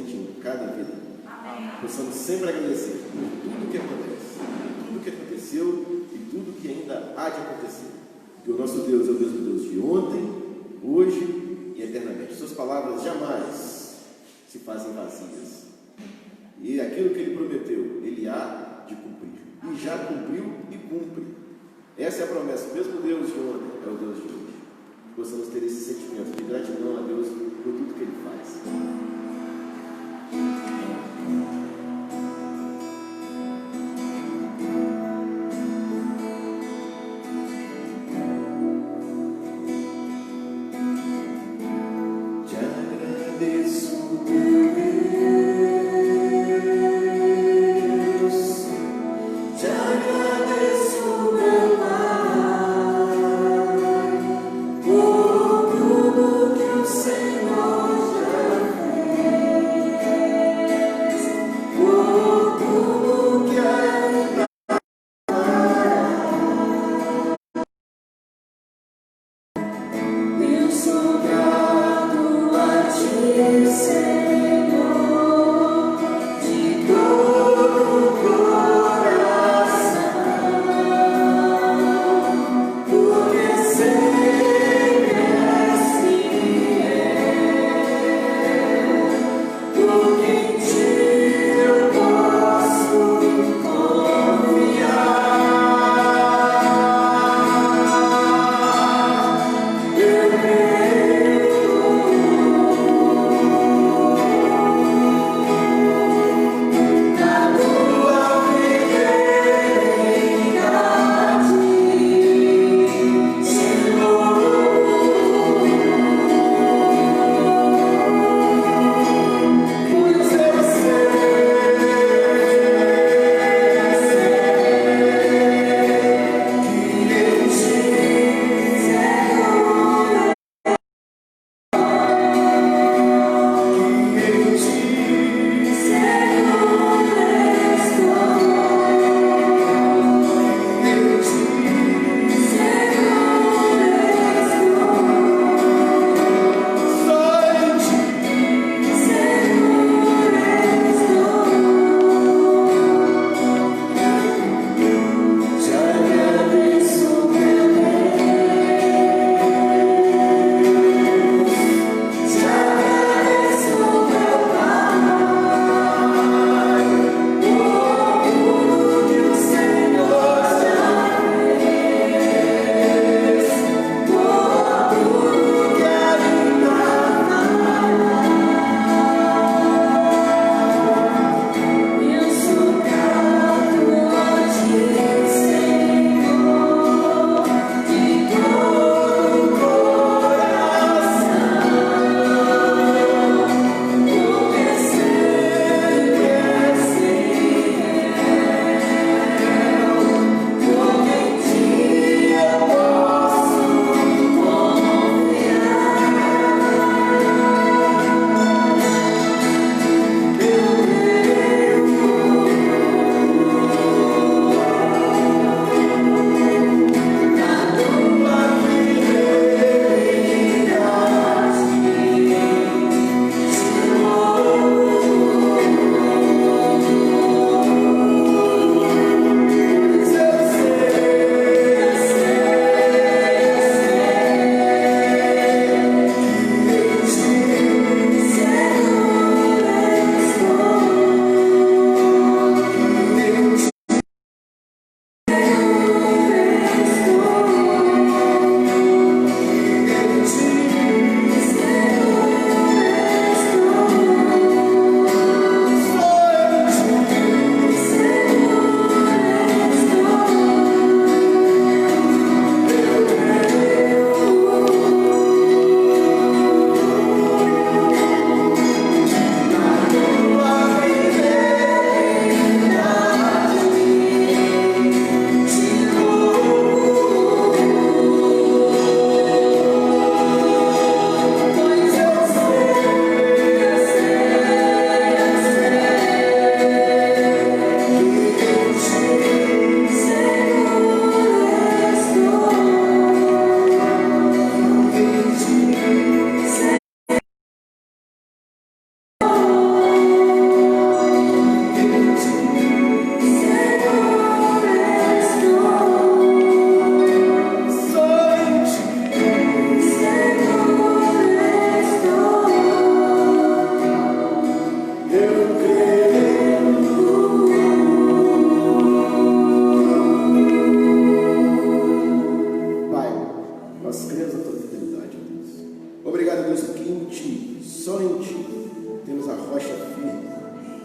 presente em cada vida. Possamos sempre agradecer por tudo que acontece, tudo que aconteceu e tudo que ainda há de acontecer. Porque o nosso Deus é o mesmo Deus de ontem, hoje e eternamente. Suas palavras jamais se fazem vazias. E aquilo que Ele prometeu, Ele há de cumprir. E já cumpriu e cumpre. Essa é a promessa. O mesmo Deus de ontem é o Deus de hoje. Possamos ter esse sentimento de gratidão a Deus por tudo que Ele faz. Senhor já fez.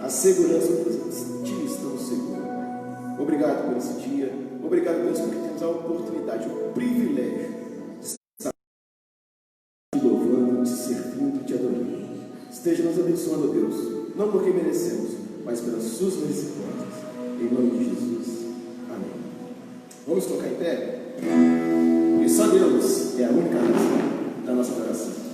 a segurança, Deus, em Ti estamos seguros. Obrigado por esse dia. Obrigado, Deus, porque temos a oportunidade, o privilégio de estar te louvando, te servindo, te adorando. Esteja nos abençoando, Deus, não porque merecemos, mas pelas suas misericórdias. Em nome de Jesus. Amém. Vamos colocar em pé? Porque só Deus é a única razão da nossa adoração.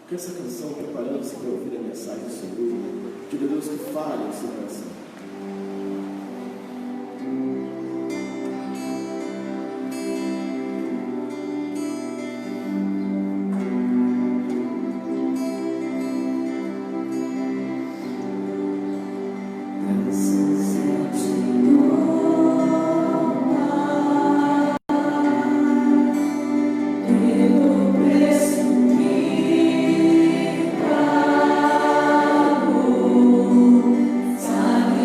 com essa canção, preparando-se para ouvir a mensagem do Senhor, diga a Deus que fale em seu coração. Sabe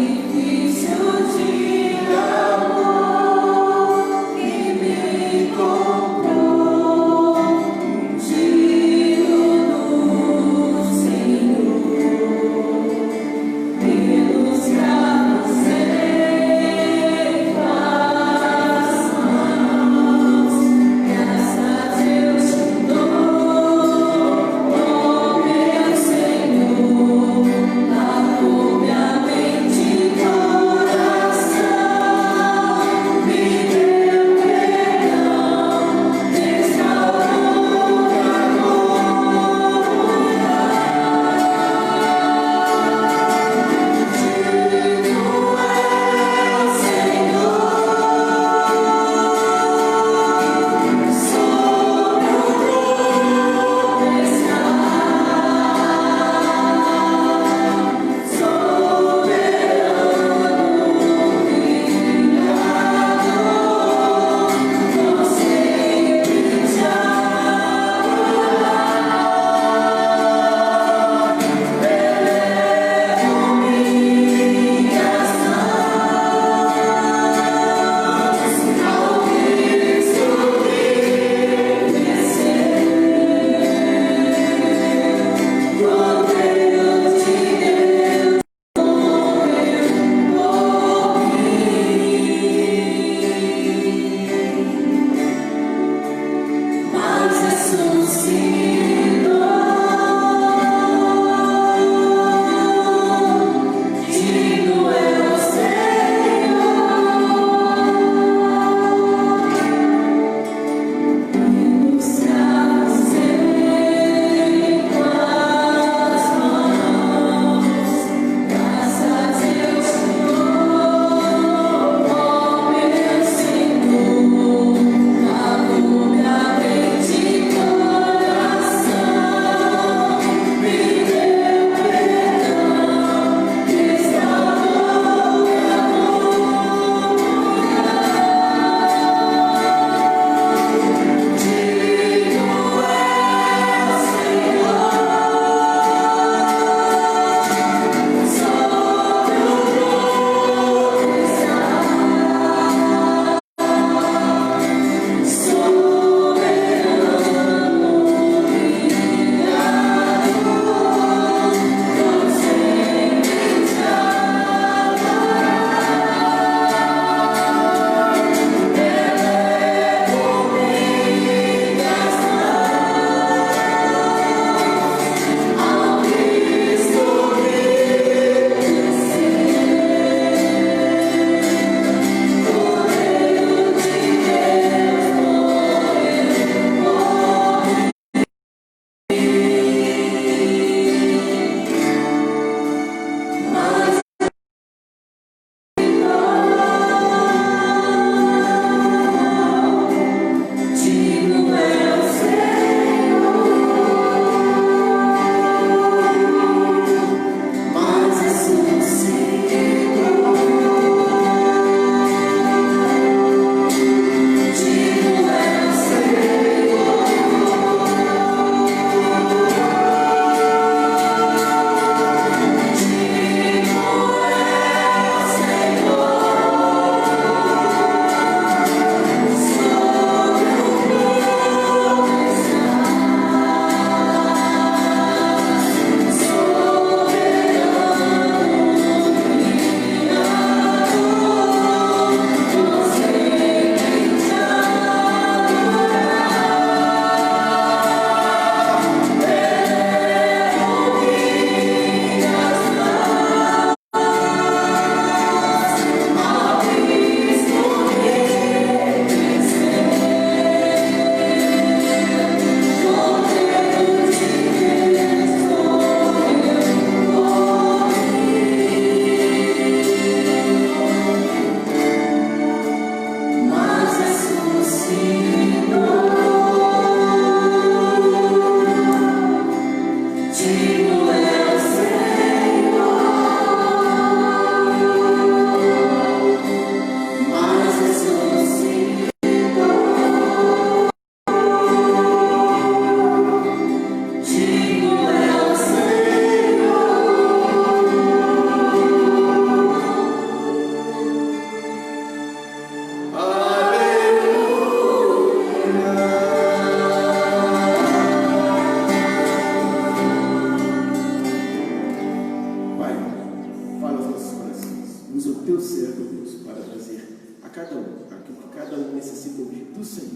do Senhor.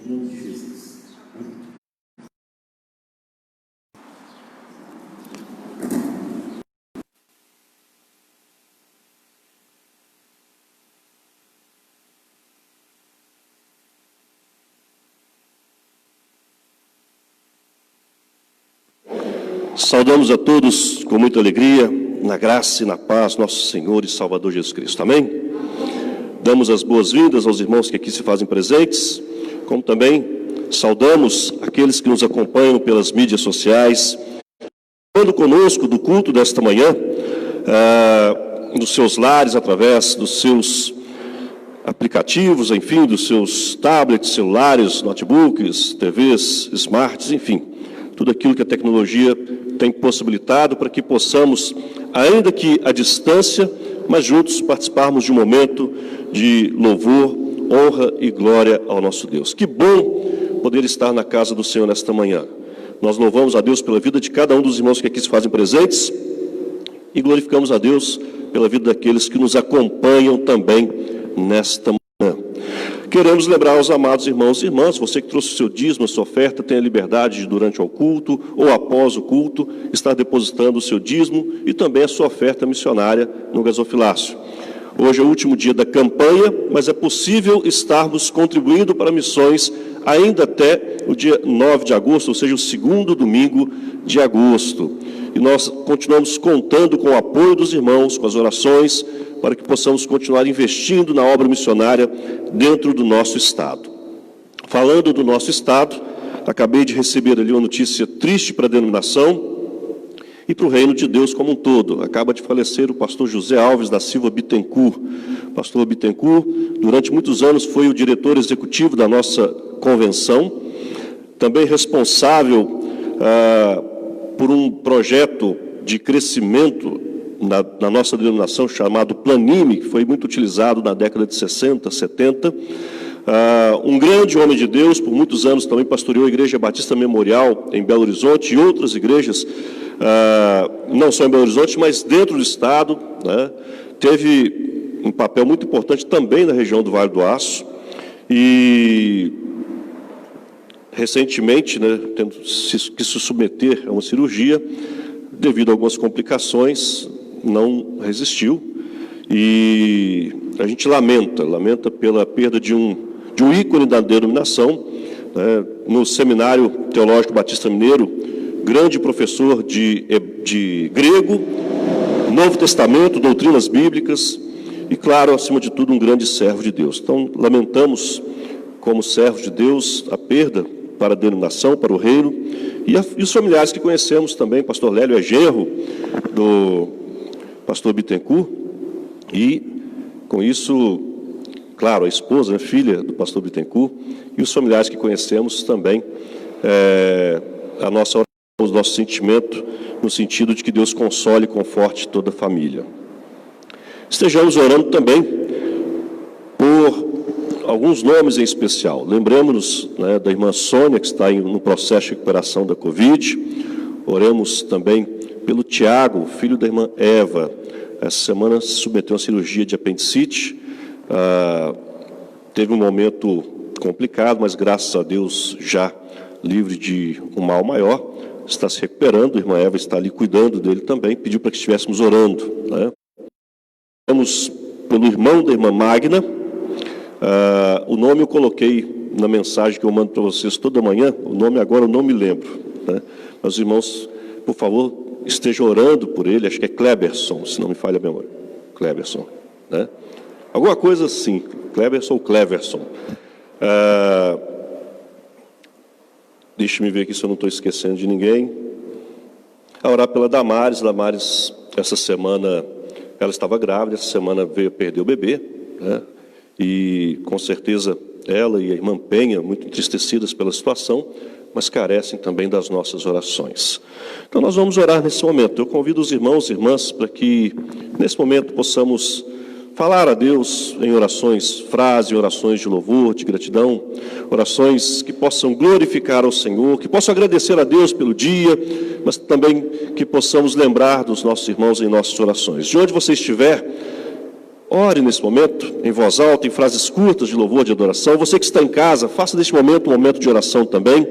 Em nome de Jesus. Amém. Saudamos a todos com muita alegria, na graça e na paz, nosso Senhor e Salvador Jesus Cristo. Amém? Damos as boas-vindas aos irmãos que aqui se fazem presentes, como também saudamos aqueles que nos acompanham pelas mídias sociais, falando conosco do culto desta manhã, dos seus lares, através dos seus aplicativos, enfim, dos seus tablets, celulares, notebooks, TVs, smarts, enfim, tudo aquilo que a tecnologia tem possibilitado para que possamos, ainda que à distância, mas juntos participarmos de um momento de louvor, honra e glória ao nosso Deus. Que bom poder estar na casa do Senhor nesta manhã. Nós louvamos a Deus pela vida de cada um dos irmãos que aqui se fazem presentes e glorificamos a Deus pela vida daqueles que nos acompanham também nesta manhã. Queremos lembrar aos amados irmãos e irmãs, você que trouxe o seu dízimo, a sua oferta, tem a liberdade de, durante o culto ou após o culto, estar depositando o seu dízimo e também a sua oferta missionária no gasofilácio. Hoje é o último dia da campanha, mas é possível estarmos contribuindo para missões ainda até o dia 9 de agosto, ou seja, o segundo domingo de agosto. E nós continuamos contando com o apoio dos irmãos, com as orações, para que possamos continuar investindo na obra missionária dentro do nosso Estado. Falando do nosso Estado, acabei de receber ali uma notícia triste para a denominação e para o reino de Deus como um todo. Acaba de falecer o pastor José Alves da Silva Bittencourt. Pastor Bittencourt, durante muitos anos, foi o diretor executivo da nossa convenção, também responsável por um projeto de crescimento na nossa denominação chamado Planime, que foi muito utilizado na década de 60, 70. Um grande homem de Deus, por muitos anos também pastoreou a Igreja Batista Memorial em Belo Horizonte e outras igrejas, não só em Belo Horizonte, mas dentro do Estado, né? Teve um papel muito importante também na região do Vale do Aço e recentemente, né, tendo que se submeter a uma cirurgia, devido a algumas complicações, não resistiu, e a gente lamenta pela perda de um ícone da denominação, né, no Seminário Teológico Batista Mineiro, grande professor de grego, Novo Testamento, doutrinas bíblicas, e claro, acima de tudo, um grande servo de Deus. Então, lamentamos, como servos de Deus, a perda para a denominação, para o reino, e os familiares que conhecemos também, pastor Lélio é genro do pastor Bittencourt, e com isso, claro, a esposa, a filha do pastor Bittencourt, e os familiares que conhecemos também, a nossa oração, o nosso sentimento, no sentido de que Deus console e conforte toda a família. Estejamos orando também por alguns nomes em especial. Lembremos-nos, né, da irmã Sônia, que está no processo de recuperação da Covid. Oremos também pelo Tiago, filho da irmã Eva. Essa semana se submeteu a uma cirurgia de apendicite. Teve um momento complicado, mas graças a Deus já livre de um mal maior. Está se recuperando, a irmã Eva está ali cuidando dele também. Pediu para que estivéssemos orando, né? Oramos pelo irmão da irmã Magna. O nome eu coloquei na mensagem que eu mando para vocês toda manhã, o nome agora eu não me lembro, né? Mas os irmãos, por favor, estejam orando por ele, acho que é Cleberson, se não me falha a memória, Cleberson, né? Alguma coisa assim, Cleberson ou Cleverson. Deixa-me ver aqui se eu não estou esquecendo de ninguém. A orar pela Damares. Damares, essa semana, ela estava grávida, essa semana veio perder o bebê, né? E com certeza ela e a irmã Penha, muito entristecidas pela situação, mas carecem também das nossas orações. Então nós vamos orar nesse momento. Eu convido os irmãos e irmãs para que nesse momento possamos falar a Deus em orações, frases, orações de louvor, de gratidão, orações que possam glorificar ao Senhor, que possam agradecer a Deus pelo dia, mas também que possamos lembrar dos nossos irmãos em nossas orações. De onde você estiver, Ore nesse momento, em voz alta, em frases curtas de louvor, de adoração. Você que está em casa, faça deste momento um momento de oração também.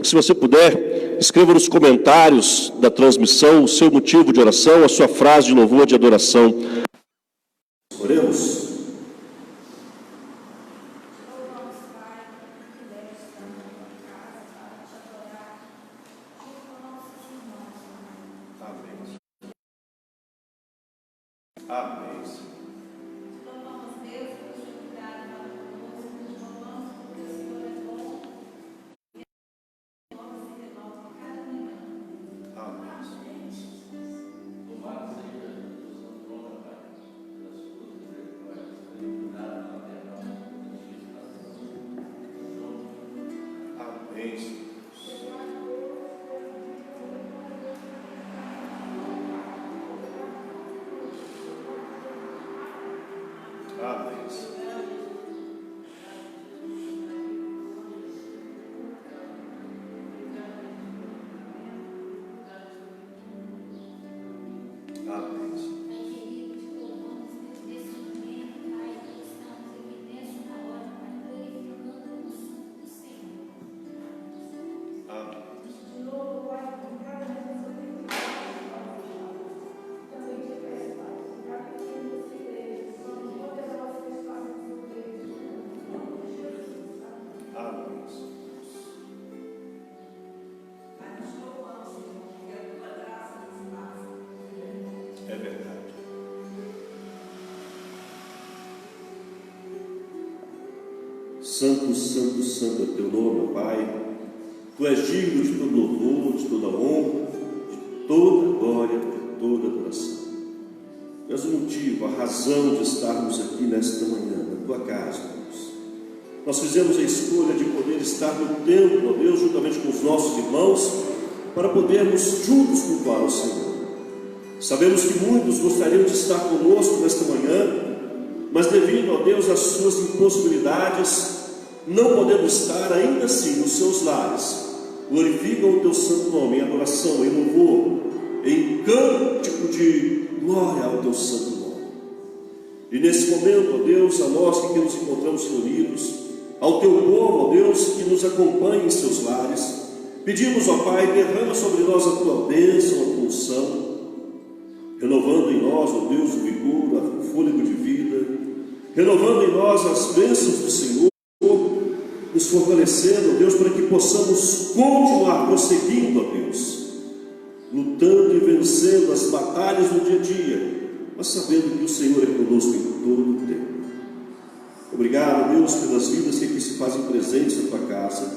Se você puder, escreva nos comentários da transmissão o seu motivo de oração, a sua frase de louvor, de adoração. Oremos. Amém. É verdade. Santo, santo, santo é o teu nome, Pai. Tu és digno de todo louvor, de toda honra, de toda glória, de toda adoração. Tu és o motivo, a razão de estarmos aqui nesta manhã, na tua casa, Deus. Nós fizemos a escolha de poder estar no templo, ó Deus, juntamente com os nossos irmãos, para podermos juntos cultuar o Senhor. Sabemos que muitos gostariam de estar conosco nesta manhã, mas devido a Deus às suas impossibilidades, não podendo estar ainda assim nos seus lares, glorificam o teu santo nome em adoração, em louvor, em cântico de glória ao teu santo nome. E nesse momento, ó Deus, a nós que nos encontramos reunidos, ao teu povo, ó Deus, que nos acompanha em seus lares, pedimos, ó Pai, derrama sobre nós a tua bênção, a tua unção, renovando em nós, ó Deus, o vigor, o fôlego de vida, renovando em nós as bênçãos do Senhor, nos fortalecendo, ó Deus, para que possamos continuar prosseguindo, ó Deus, lutando e vencendo as batalhas do dia a dia, mas sabendo que o Senhor é conosco em todo o tempo. Obrigado, Deus, pelas vidas que aqui se fazem presentes na tua casa,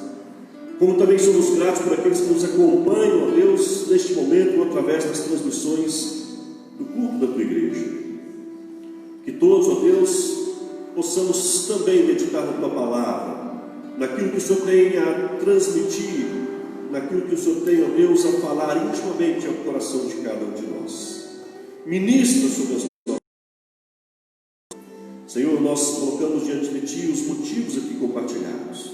como também somos gratos por aqueles que nos acompanham, ó Deus, neste momento, através das transmissões do culto da tua igreja. Que todos, ó Deus, possamos também meditar na tua palavra, naquilo que o Senhor tem a transmitir, naquilo que o Senhor tem, ó Deus, a falar intimamente ao coração de cada um de nós. Ministra sobre as nossas. Senhor, nós colocamos diante de Ti os motivos aqui compartilhados.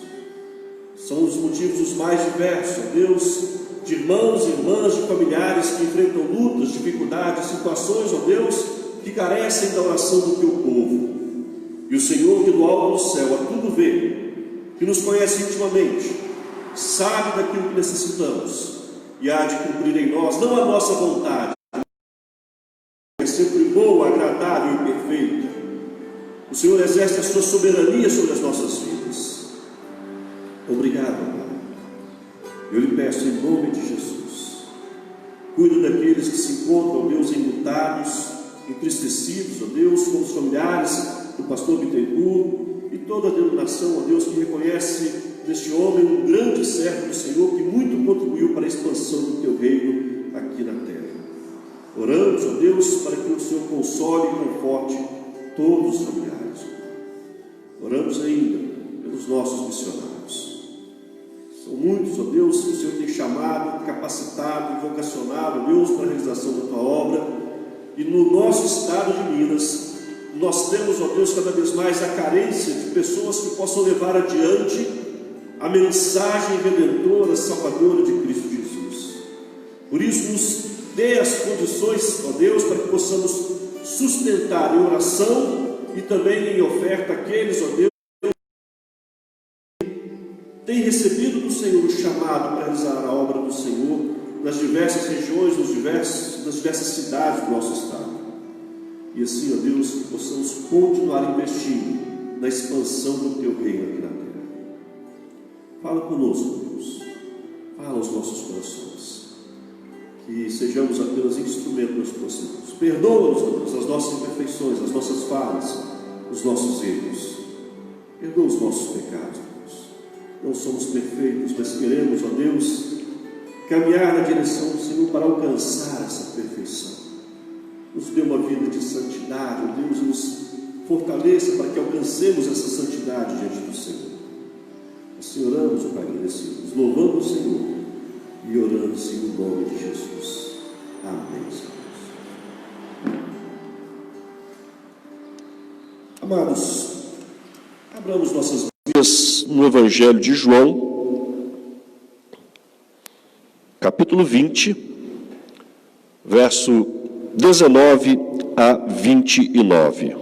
São os motivos os mais diversos, ó Deus, de irmãos e irmãs, de familiares que enfrentam lutas, dificuldades, situações, ó Deus, que carecem da oração do teu povo. E o Senhor, que do alto do céu a tudo vê, que nos conhece intimamente, sabe daquilo que necessitamos e há de cumprir em nós, não a nossa vontade, é sempre boa, agradável e perfeita. O Senhor exerce a sua soberania sobre as nossas vidas. Obrigado, Pai. Eu lhe peço em nome de Jesus, cuida daqueles que se encontram, ó Deus, enlutados, entristecidos, ó Deus, com os familiares do pastor Bittencourt e toda a denominação, ó Deus, que reconhece neste homem um grande servo do Senhor que muito contribuiu para a expansão do teu reino aqui na terra. Oramos, ó Deus, para que o Senhor console e conforte todos os familiares. Oramos ainda pelos nossos missionários. São muitos, ó Deus, que o Senhor tem chamado, capacitado e vocacionado, ó Deus, para a realização da tua obra. E no nosso estado de Minas, nós temos, ó Deus, cada vez mais a carência de pessoas que possam levar adiante a mensagem redentora, salvadora de Cristo Jesus. Por isso, nos dê as condições, ó Deus, para que possamos sustentar em oração e também em oferta aqueles, ó Deus, que têm recebido do Senhor o chamado para realizar a obra do Senhor nas diversas regiões, nas diversas cidades do nosso estado. E assim, ó Deus, que possamos continuar investindo na expansão do Teu reino aqui na terra. Fala conosco, Deus. Fala aos nossos corações. Que sejamos apenas instrumento nas Tuas mãos. Perdoa-nos, Deus, as nossas imperfeições, as nossas falhas, os nossos erros. Perdoa os nossos pecados, Deus. Não somos perfeitos, mas queremos, ó Deus, caminhar na direção do Senhor para alcançar essa perfeição. Nos dê uma vida de santidade, ó Deus, nos fortaleça para que alcancemos essa santidade diante do Senhor. Assim oramos, Pai, agradecidos, louvando o Senhor e orando, Senhor, em nome de Jesus. Amém, Senhor. Amados, abramos nossas Bíblias no Evangelho de João, capítulo 20, verso 19 a 29.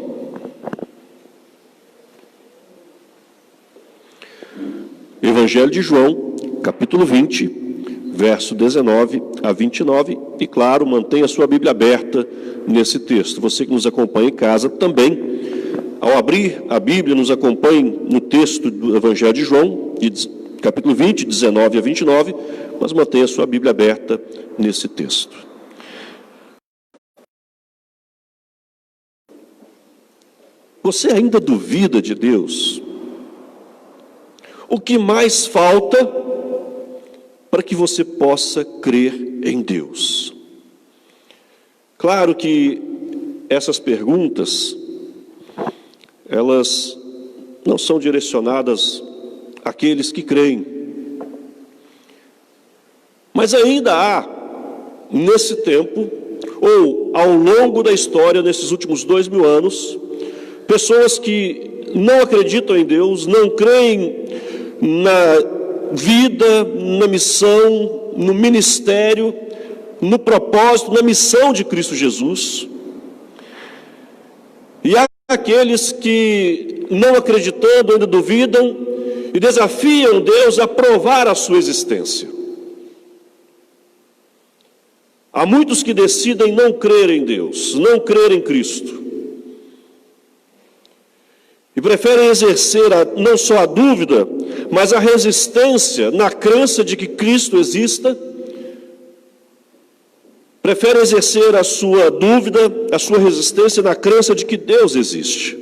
Evangelho de João, capítulo 20, verso 19 a 29. E claro, mantenha a sua Bíblia aberta nesse texto. Você que nos acompanha em casa também, ao abrir a Bíblia, nos acompanhe no texto do Evangelho de João, capítulo 20, 19 a 29, mas mantenha a sua Bíblia aberta nesse texto. Você ainda duvida de Deus? O que mais falta para que você possa crer em Deus? Claro que essas perguntas, elas não são direcionadas àqueles que creem. Mas ainda há, nesse tempo, ou ao longo da história, nesses últimos 2000 anos, pessoas que não acreditam em Deus, não creem na vida, na missão, no ministério, no propósito, na missão de Cristo Jesus. E há aqueles que, não acreditando, ainda duvidam e desafiam Deus a provar a sua existência. Há muitos que decidem não crer em Deus, não crer em Cristo. E preferem exercer não só a dúvida, mas a resistência na crença de que Cristo exista. Preferem exercer a sua dúvida, a sua resistência na crença de que Deus existe.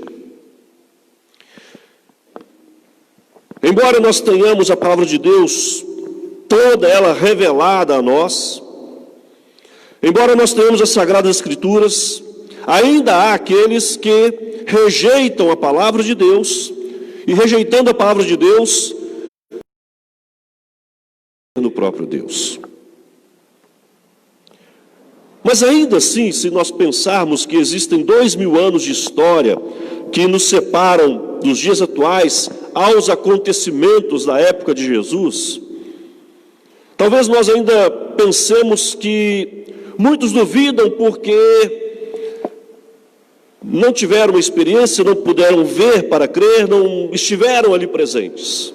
Embora nós tenhamos a palavra de Deus, toda ela revelada a nós, embora nós tenhamos as Sagradas Escrituras, ainda há aqueles que rejeitam a palavra de Deus, e rejeitando a palavra de Deus, no próprio Deus. Mas ainda assim, se nós pensarmos que existem 2000 anos de história que nos separam dos dias atuais aos acontecimentos da época de Jesus, talvez nós ainda pensemos que muitos duvidam porque não tiveram uma experiência, não puderam ver para crer, não estiveram ali presentes.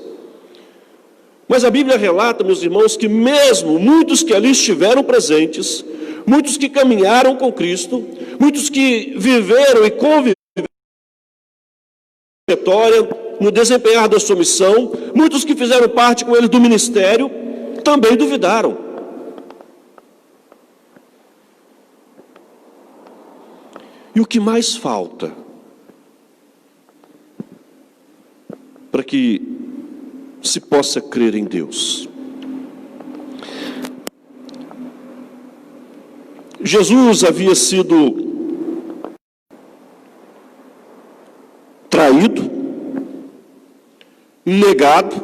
Mas a Bíblia relata, meus irmãos, que mesmo muitos que ali estiveram presentes, muitos que caminharam com Cristo, muitos que viveram e conviveram no desempenhar da sua missão, muitos que fizeram parte com ele do ministério, também duvidaram. E o que mais falta para que se possa crer em Deus? Jesus havia sido traído, negado,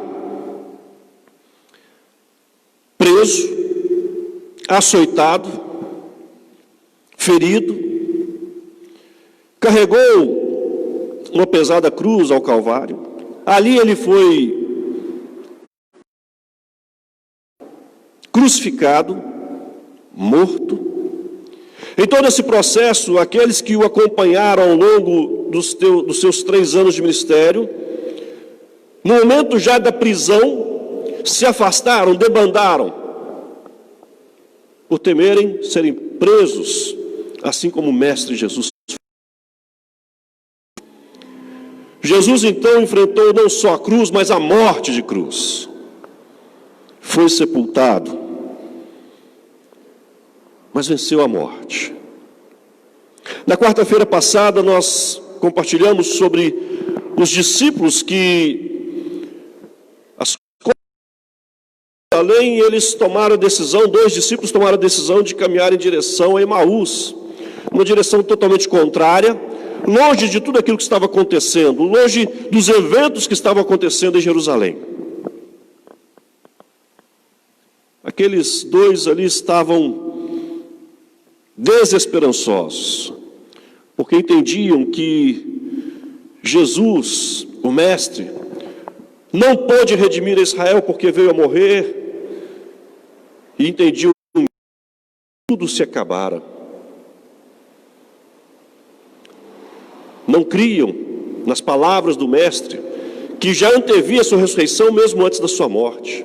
preso, açoitado, ferido, carregou uma pesada cruz ao Calvário. Ali ele foi crucificado, morto, Em todo esse processo, aqueles que o acompanharam ao longo dos seus 3 anos de ministério, no momento já da prisão, se afastaram, debandaram, por temerem serem presos, assim como o Mestre Jesus. Jesus então enfrentou não só a cruz, mas a morte de cruz. Foi sepultado, mas venceu a morte. Na quarta-feira passada nós compartilhamos sobre os discípulos que, além eles tomaram a decisão, 2 discípulos tomaram a decisão de caminhar em direção a Emaús, uma direção totalmente contrária, longe de tudo aquilo que estava acontecendo, longe dos eventos que estavam acontecendo em Jerusalém. Aqueles 2 ali estavam desesperançosos, porque entendiam que Jesus, o Mestre, não pôde redimir Israel porque veio a morrer, e entendiam que tudo se acabara. Não criam nas palavras do Mestre, que já antevia a sua ressurreição mesmo antes da sua morte.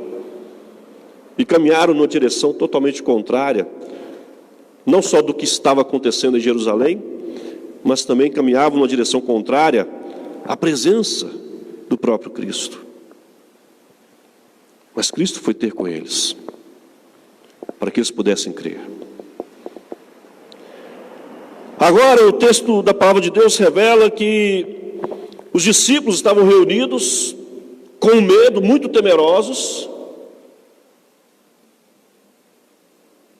E caminharam numa direção totalmente contrária, não só do que estava acontecendo em Jerusalém, mas também caminhavam numa direção contrária à presença do próprio Cristo. Mas Cristo foi ter com eles, para que eles pudessem crer. Agora o texto da palavra de Deus revela que os discípulos estavam reunidos com medo, muito temerosos,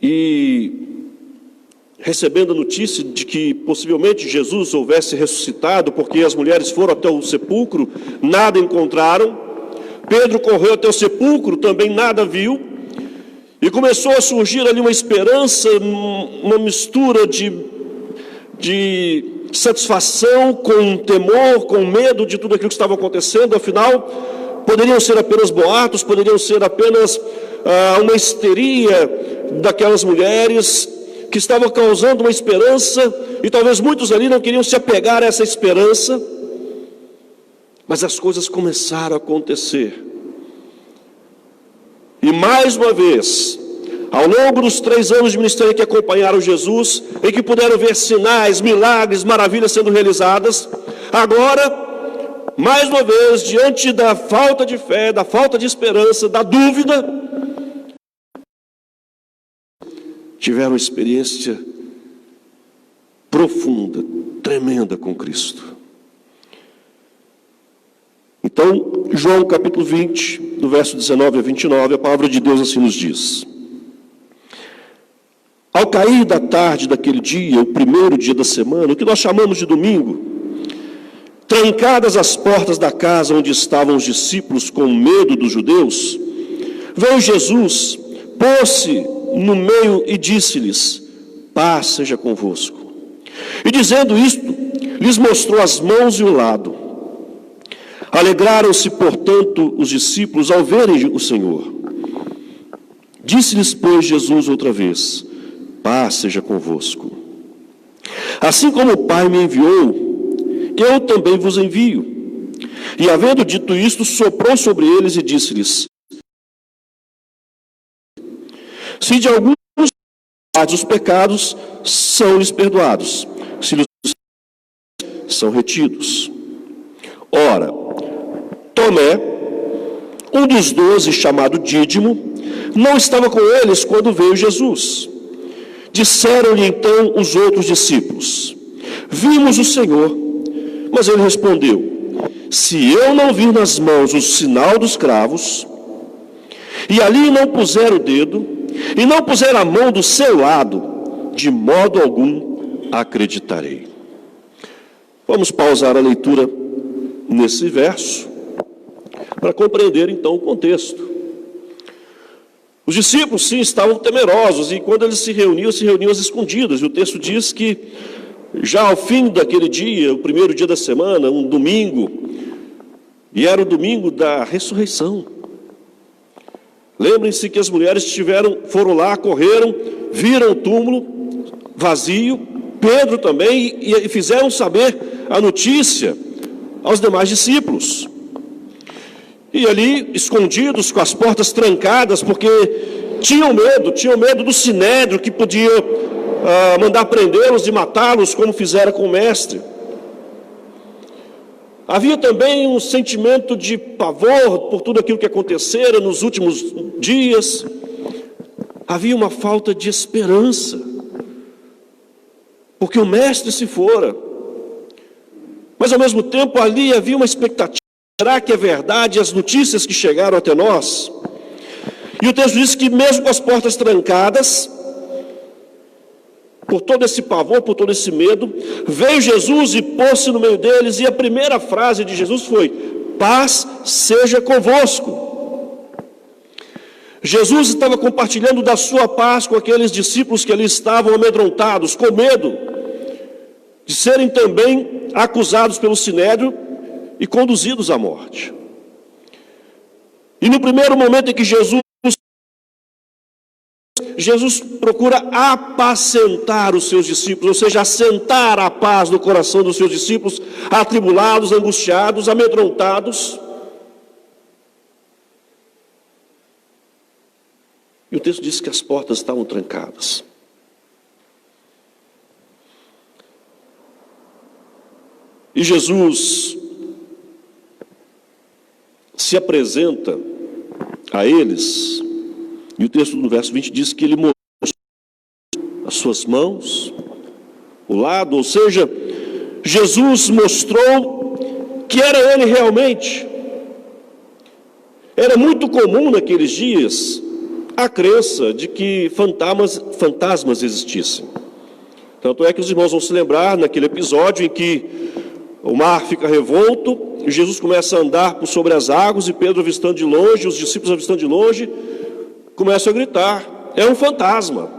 e recebendo a notícia de que possivelmente Jesus houvesse ressuscitado, porque as mulheres foram até o sepulcro, nada encontraram. Pedro correu até o sepulcro, também nada viu, e começou a surgir ali uma esperança, uma mistura de satisfação com temor, com medo de tudo aquilo que estava acontecendo. Afinal, poderiam ser apenas boatos, poderiam ser apenas uma histeria daquelas mulheres que estavam causando uma esperança, e talvez muitos ali não queriam se apegar a essa esperança, mas as coisas começaram a acontecer. E mais uma vez, ao longo dos 3 anos de ministério que acompanharam Jesus, em que puderam ver sinais, milagres, maravilhas sendo realizadas, agora, mais uma vez, diante da falta de fé, da falta de esperança, da dúvida, tiveram uma experiência profunda, tremenda com Cristo. Então, João capítulo 20, do verso 19 a 29, a palavra de Deus assim nos diz: ao cair da tarde daquele dia, o primeiro dia da semana, o que nós chamamos de domingo, trancadas as portas da casa onde estavam os discípulos com medo dos judeus, veio Jesus, pôs-se no meio e disse-lhes: paz seja convosco. E dizendo isto, lhes mostrou as mãos e o lado. Alegraram-se, portanto, os discípulos ao verem o Senhor. Disse-lhes, pois, Jesus outra vez: paz seja convosco. Assim como o Pai me enviou, eu também vos envio. E havendo dito isto, soprou sobre eles e disse-lhes: se de alguns os pecados, são-lhes perdoados, se lhes são retidos. Ora, Tomé, um dos 12, chamado Dídimo, não estava com eles quando veio Jesus. Disseram-lhe então os outros discípulos: vimos o Senhor. Mas ele respondeu: se eu não vir nas mãos o sinal dos cravos, e ali não puser o dedo, e não puser a mão do seu lado, de modo algum acreditarei. Vamos pausar a leitura nesse verso, para compreender então o contexto. Os discípulos, sim, estavam temerosos, e quando eles se reuniam às escondidas. E o texto diz que, já ao fim daquele dia, o primeiro dia da semana, um domingo, e era o domingo da ressurreição. Lembrem-se que as mulheres foram lá, correram, viram o túmulo vazio, Pedro também, e fizeram saber a notícia aos demais discípulos. E ali, escondidos, com as portas trancadas, porque tinham medo do sinédrio, que podia mandar prendê-los e matá-los, como fizera com o mestre. Havia também um sentimento de pavor por tudo aquilo que acontecera nos últimos dias. Havia uma falta de esperança, porque o mestre se fora. Mas ao mesmo tempo ali havia uma expectativa. Será que é verdade as notícias que chegaram até nós? E o texto diz que mesmo com as portas trancadas, por todo esse pavor, por todo esse medo, veio Jesus e pôs-se no meio deles, e a primeira frase de Jesus foi: paz seja convosco. Jesus estava compartilhando da sua paz com aqueles discípulos que ali estavam amedrontados, com medo de serem também acusados pelo sinédrio e conduzidos à morte. E no primeiro momento em que Jesus procura apacentar os seus discípulos, ou seja, assentar a paz no coração dos seus discípulos, atribulados, angustiados, amedrontados. E o texto diz que as portas estavam trancadas. E Jesus se apresenta a eles, e o texto do verso 20 diz que ele mostrou as suas mãos, o lado, ou seja, Jesus mostrou que era ele realmente. Era muito comum naqueles dias a crença de que fantasmas existissem. Tanto é que os irmãos vão se lembrar naquele episódio em que o mar fica revolto, e Jesus começa a andar por sobre as águas, e Pedro avistando de longe, os discípulos avistando de longe, começam a gritar: é um fantasma.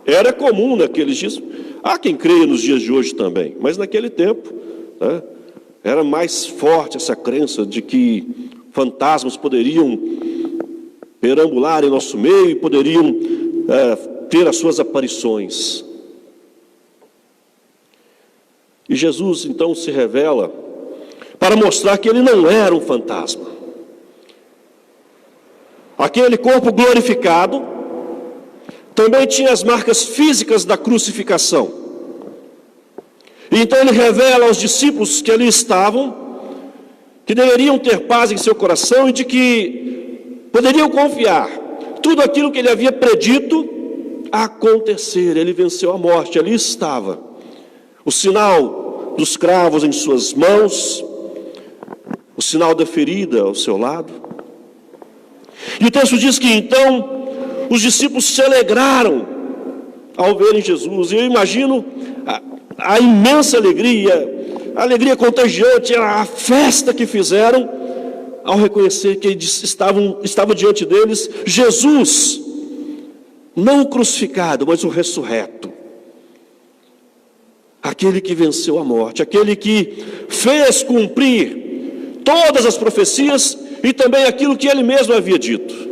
Era comum naqueles dias. Há quem creia nos dias de hoje também, mas naquele tempo, né, era mais forte essa crença de que fantasmas poderiam perambular em nosso meio e poderiam ter as suas aparições. E Jesus então se revela para mostrar que ele não era um fantasma. Aquele corpo glorificado também tinha as marcas físicas da crucificação. E então ele revela aos discípulos que ali estavam, que deveriam ter paz em seu coração e de que poderiam confiar. Tudo aquilo que ele havia predito a acontecer. Ele venceu a morte, ali estava o sinal dos cravos em suas mãos, o sinal da ferida ao seu lado. E o texto diz que então os discípulos se alegraram ao verem Jesus. E eu imagino a imensa alegria, a alegria contagiante, a festa que fizeram ao reconhecer que estava diante deles Jesus, não o crucificado, mas o ressurreto. Aquele que venceu a morte, aquele que fez cumprir todas as profecias e também aquilo que ele mesmo havia dito.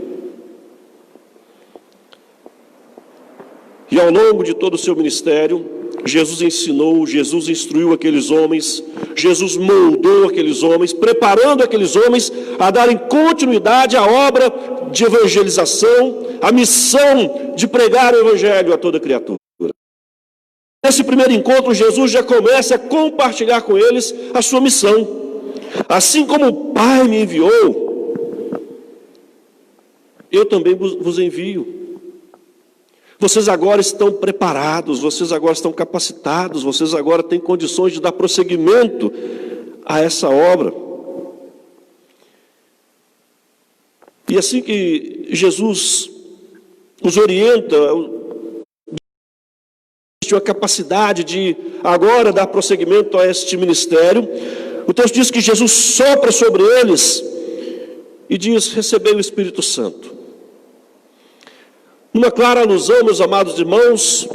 E ao longo de todo o seu ministério, Jesus ensinou, Jesus instruiu aqueles homens, Jesus moldou aqueles homens, preparando aqueles homens a darem continuidade à obra de evangelização, à missão de pregar o evangelho a toda criatura. Nesse primeiro encontro, Jesus já começa a compartilhar com eles a sua missão. Assim como o Pai me enviou, eu também vos envio. Vocês agora estão preparados, vocês agora estão capacitados, vocês agora têm condições de dar prosseguimento a essa obra. E assim que Jesus os orienta, a capacidade de agora dar prosseguimento a este ministério, o texto diz que Jesus sopra sobre eles e diz: recebei o Espírito Santo. Uma clara alusão, meus amados irmãos,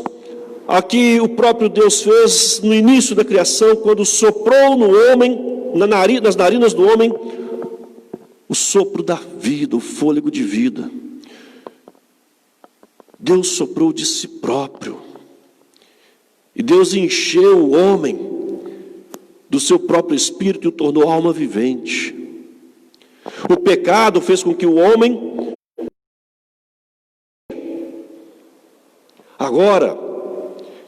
a que o próprio Deus fez no início da criação, quando soprou no homem, nas narinas do homem, o sopro da vida, o fôlego de vida. Deus soprou de si próprio Deus encheu o homem do seu próprio espírito e o tornou alma vivente. O pecado fez com que o homem, agora,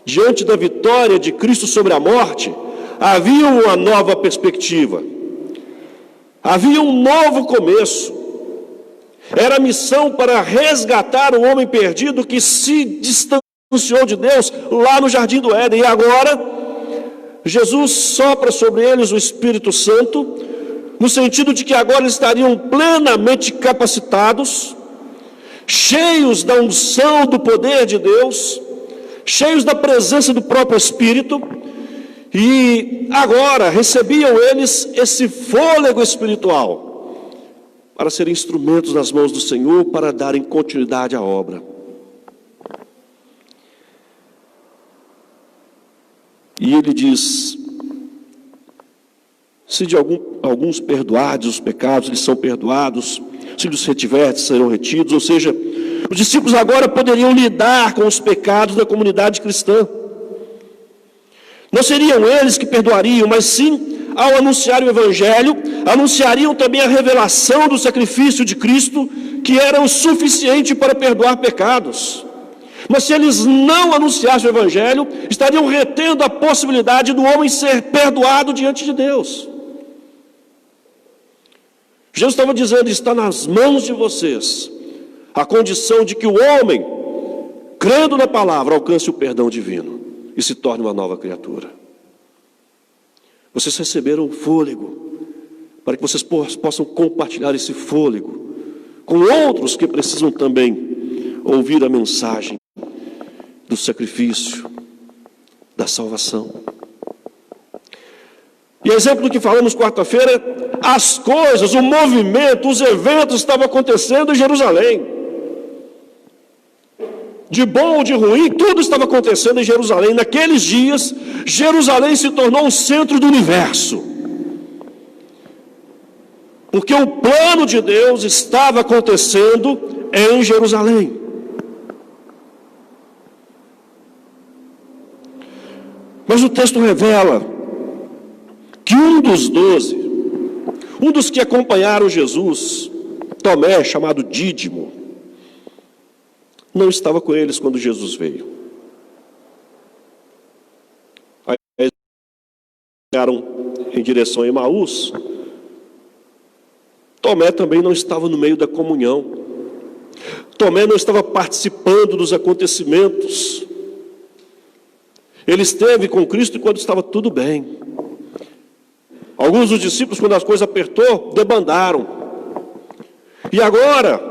diante da vitória de Cristo sobre a morte, havia uma nova perspectiva, havia um novo começo. Era a missão para resgatar o homem perdido que se distanciou de Deus lá no Jardim do Éden. E agora, Jesus sopra sobre eles o Espírito Santo, no sentido de que agora eles estariam plenamente capacitados, cheios da unção do poder de Deus, cheios da presença do próprio Espírito, e agora recebiam eles esse fôlego espiritual para serem instrumentos nas mãos do Senhor, para darem continuidade à obra. E ele diz: se de alguns perdoardes os pecados, eles são perdoados; se lhes retiverdes, serão retidos. Ou seja, os discípulos agora poderiam lidar com os pecados da comunidade cristã. Não seriam eles que perdoariam, mas sim, ao anunciar o Evangelho, anunciariam também a revelação do sacrifício de Cristo, que era o suficiente para perdoar pecados. Mas se eles não anunciassem o Evangelho, estariam retendo a possibilidade do homem ser perdoado diante de Deus. Jesus estava dizendo: está nas mãos de vocês a condição de que o homem, crendo na palavra, alcance o perdão divino e se torne uma nova criatura. Vocês receberam o fôlego para que vocês possam compartilhar esse fôlego com outros que precisam também ouvir a mensagem do sacrifício, da salvação. E exemplo do que falamos quarta-feira, as coisas, o movimento, os eventos estavam acontecendo em Jerusalém. De bom ou de ruim, tudo estava acontecendo em Jerusalém. Naqueles dias, Jerusalém se tornou o centro do universo. Porque o plano de Deus estava acontecendo em Jerusalém. Mas o texto revela que um dos 12, um dos que acompanharam Jesus, Tomé, chamado Dídimo, não estava com eles quando Jesus veio. Aí eles chegaram em direção a Emaús. Tomé também não estava no meio da comunhão. Tomé não estava participando dos acontecimentos. Ele esteve com Cristo quando estava tudo bem. Alguns dos discípulos, quando as coisas apertou, debandaram. E agora,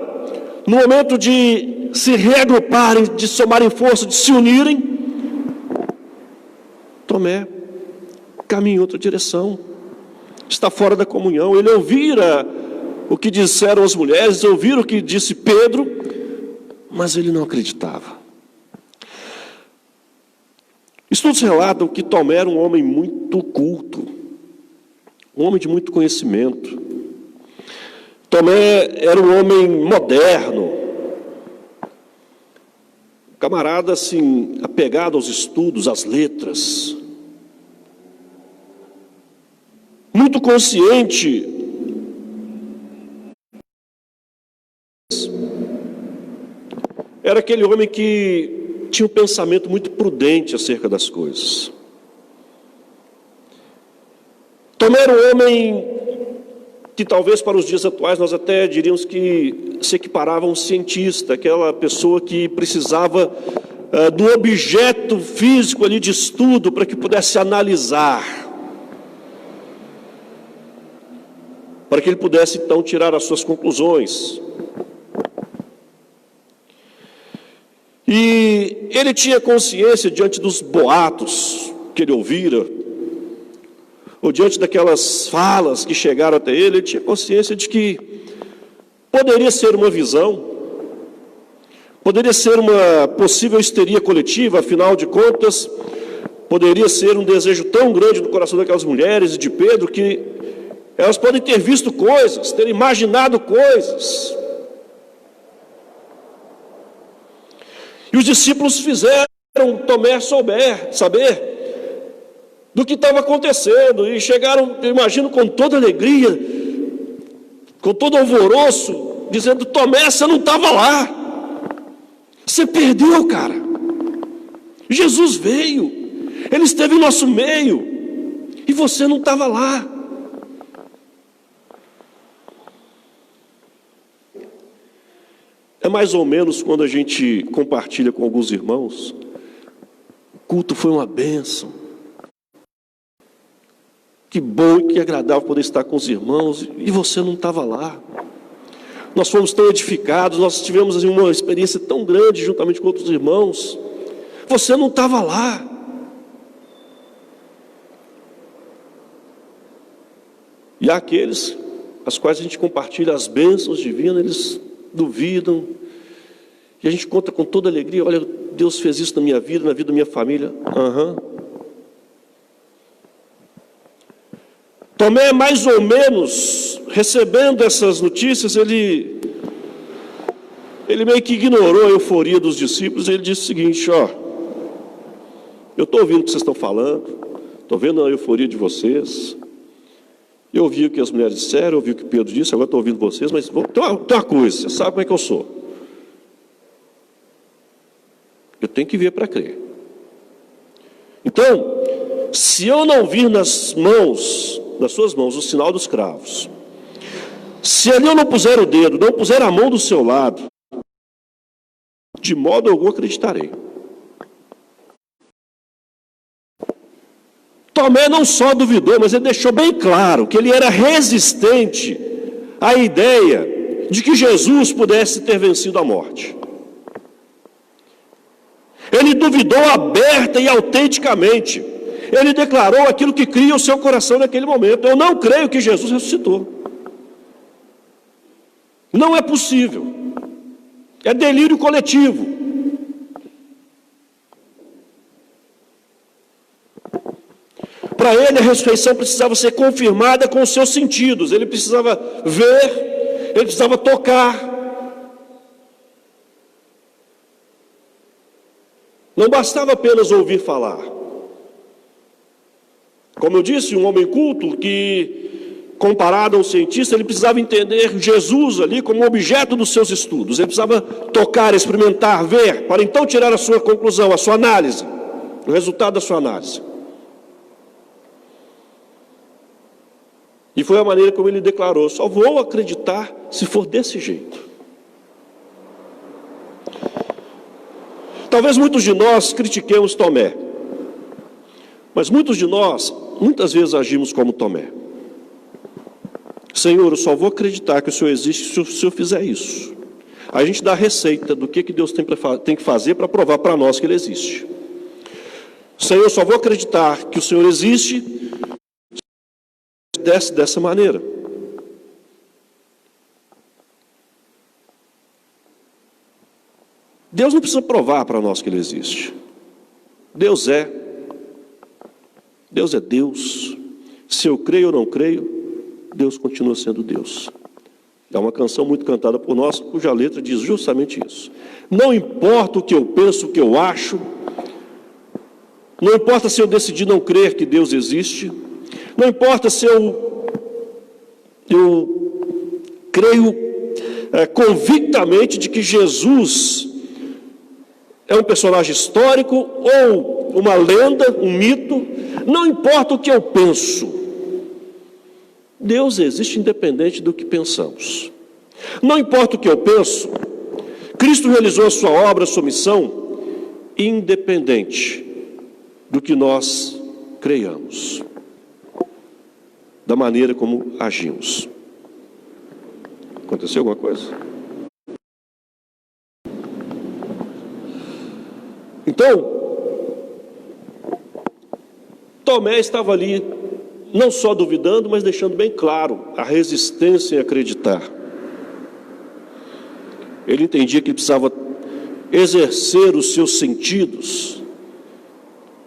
no momento de se reagruparem, de somarem força, de se unirem, Tomé caminha em outra direção. Está fora da comunhão. Ele ouvira o que disseram as mulheres, ouvira o que disse Pedro, mas ele não acreditava. Estudos relatam que Tomé era um homem muito culto, um homem de muito conhecimento. Tomé era um homem moderno, camarada assim, apegado aos estudos, às letras, muito consciente era aquele homem que tinha um pensamento muito prudente acerca das coisas. Tomé era um homem que talvez para os dias atuais nós até diríamos que se equiparava a um cientista, aquela pessoa que precisava do objeto físico ali de estudo para que pudesse analisar, para que ele pudesse então tirar as suas conclusões. E ele tinha consciência diante dos boatos que ele ouvira, ou diante daquelas falas que chegaram até ele, ele tinha consciência de que poderia ser uma visão, poderia ser uma possível histeria coletiva, afinal de contas, poderia ser um desejo tão grande no coração daquelas mulheres e de Pedro, que elas podem ter visto coisas, ter imaginado coisas. E os discípulos fizeram Tomé saber do que estava acontecendo, e chegaram, eu imagino, com toda alegria, com todo alvoroço, dizendo: Tomé, você não estava lá, você perdeu, cara. Jesus veio, Ele esteve em nosso meio, e você não estava lá. É mais ou menos quando a gente compartilha com alguns irmãos: o culto foi uma bênção, que bom e que agradável poder estar com os irmãos, e você não estava lá. Nós fomos tão edificados, nós tivemos assim, uma experiência tão grande juntamente com outros irmãos, você não estava lá. E há aqueles as quais a gente compartilha as bênçãos divinas, eles duvidam, e a gente conta com toda alegria: olha, Deus fez isso na minha vida, na vida da minha família. Tomé, mais ou menos, recebendo essas notícias, ele meio que ignorou a euforia dos discípulos, e ele disse o seguinte: eu estou ouvindo o que vocês estão falando, estou vendo a euforia de vocês, eu ouvi o que as mulheres disseram, eu ouvi o que Pedro disse, agora estou ouvindo vocês, mas tem uma coisa, você sabe como é que eu sou. Eu tenho que ver para crer. Então, se eu não vir nas suas mãos, o sinal dos cravos, se ali eu não puser o dedo, não puser a mão do seu lado, de modo algum acreditarei. Tomé não só duvidou, mas ele deixou bem claro que ele era resistente à ideia de que Jesus pudesse ter vencido a morte. Ele duvidou aberta e autenticamente. Ele declarou aquilo que cria o seu coração naquele momento: eu não creio que Jesus ressuscitou. Não é possível. É delírio coletivo. Para ele, a ressurreição precisava ser confirmada com os seus sentidos. Ele precisava ver, ele precisava tocar. Não bastava apenas ouvir falar. Como eu disse, um homem culto que, comparado a um cientista, ele precisava entender Jesus ali como objeto dos seus estudos. Ele precisava tocar, experimentar, ver, para então tirar a sua conclusão, a sua análise, o resultado da sua análise. E foi a maneira como ele declarou: só vou acreditar se for desse jeito. Talvez muitos de nós critiquemos Tomé, mas muitos de nós, muitas vezes agimos como Tomé. Senhor, eu só vou acreditar que o Senhor existe se o Senhor fizer isso. A gente dá a receita do que Deus tem que fazer para provar para nós que Ele existe. Senhor, eu só vou acreditar que o Senhor existe dessa maneira. Deus não precisa provar para nós que Ele existe. Deus é Deus. Se eu creio ou não creio, Deus continua sendo Deus. É uma canção muito cantada por nós, cuja letra diz justamente isso. Não importa o que eu penso, o que eu acho, não importa se eu decidir não crer que Deus existe, não importa se eu creio convictamente de que Jesus é um personagem histórico ou uma lenda, um mito, não importa o que eu penso, Deus existe independente do que pensamos. Não importa o que eu penso, Cristo realizou a sua obra, a sua missão, independente do que nós creiamos, da maneira como agimos. Aconteceu alguma coisa? Então, Tomé estava ali, não só duvidando, mas deixando bem claro a resistência em acreditar. Ele entendia que ele precisava exercer os seus sentidos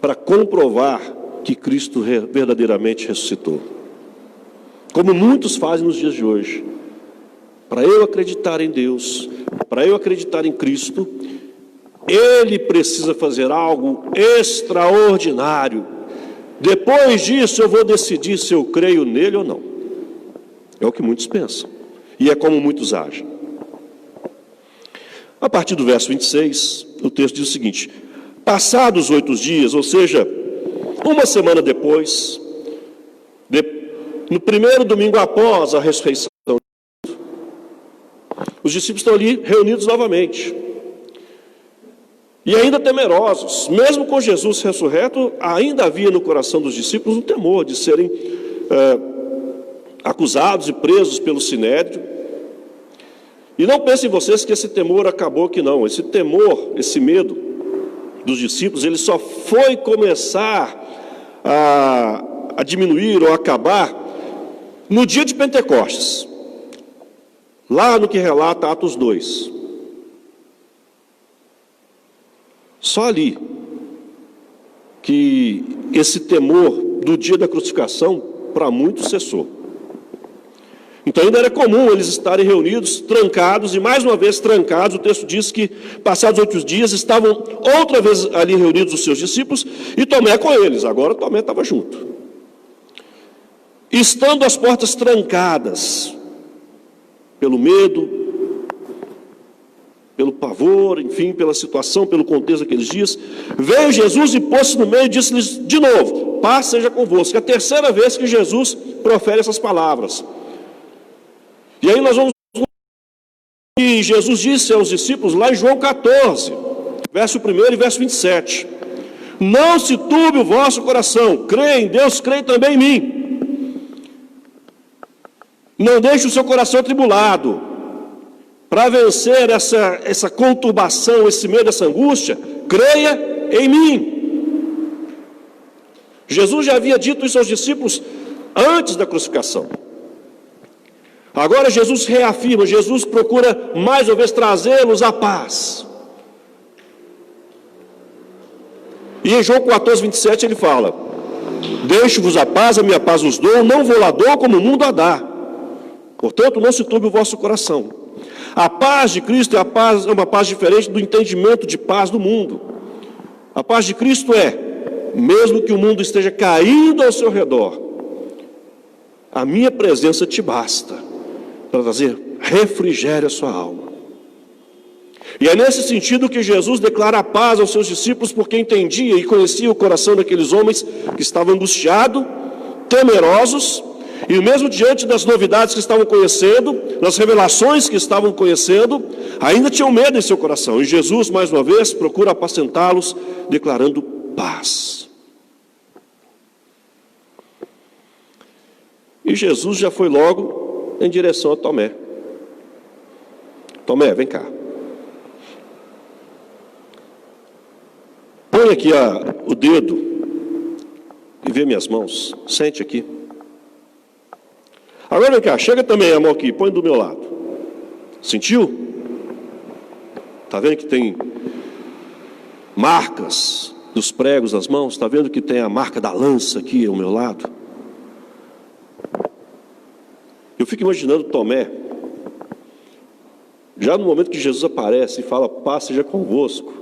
para comprovar que Cristo verdadeiramente ressuscitou. Como muitos fazem nos dias de hoje. Para eu acreditar em Deus, para eu acreditar em Cristo, Ele precisa fazer algo extraordinário. Depois disso eu vou decidir se eu creio nele ou não. É o que muitos pensam. E é como muitos agem. A partir do verso 26, o texto diz o seguinte: passados 8 dias, ou seja, uma semana depois, no primeiro domingo após a ressurreição, os discípulos estão ali reunidos novamente. E ainda temerosos, mesmo com Jesus ressurreto, ainda havia no coração dos discípulos um temor de serem acusados e presos pelo Sinédrio. E não pensem vocês que esse temor acabou aqui, não. Esse temor, esse medo dos discípulos, ele só foi começar a diminuir ou acabar no dia de Pentecostes, lá no que relata Atos 2. Só ali que esse temor do dia da crucificação para muitos cessou. Então ainda era comum eles estarem reunidos, trancados, e mais uma vez trancados. O texto diz que passados 8 dias estavam outra vez ali reunidos os seus discípulos e Tomé com eles. Agora Tomé estava junto. Estando as portas trancadas pelo medo, pelo pavor, enfim, pela situação, pelo contexto daqueles dias, veio Jesus e pôs-se no meio e disse-lhes de novo: paz seja convosco. É a terceira vez que Jesus profere essas palavras. E aí nós vamos que Jesus disse aos discípulos lá em João 14, verso 1 e verso 27. Não se turbe o vosso coração, crê em Deus, crê também em mim. Não deixe o seu coração atribulado. Para vencer essa conturbação, esse medo, essa angústia, creia em mim. Jesus já havia dito isso aos discípulos antes da crucificação. Agora Jesus reafirma, Jesus procura mais uma vez trazê-los à paz. E em João 14, 27 ele fala: deixo-vos a paz, a minha paz vos dou, não vou lá dou como o mundo a dá. Portanto, não se turbe o vosso coração. A paz de Cristo é uma paz diferente do entendimento de paz do mundo. A paz de Cristo é, mesmo que o mundo esteja caindo ao seu redor, a minha presença te basta para trazer refrigério à sua alma. E é nesse sentido que Jesus declara a paz aos seus discípulos, porque entendia e conhecia o coração daqueles homens que estavam angustiados, temerosos, e mesmo diante das novidades que estavam conhecendo, das revelações que estavam conhecendo, ainda tinham medo em seu coração. E Jesus, mais uma vez, procura apacentá-los, declarando paz. E Jesus já foi logo em direção a Tomé. Tomé, vem cá. Põe aqui o dedo e vê minhas mãos. Sente aqui. Agora vem cá, chega também a mão aqui, põe do meu lado. Sentiu? Está vendo que tem marcas dos pregos nas mãos? Está vendo que tem a marca da lança aqui ao meu lado? Eu fico imaginando Tomé, já no momento que Jesus aparece e fala, paz seja convosco.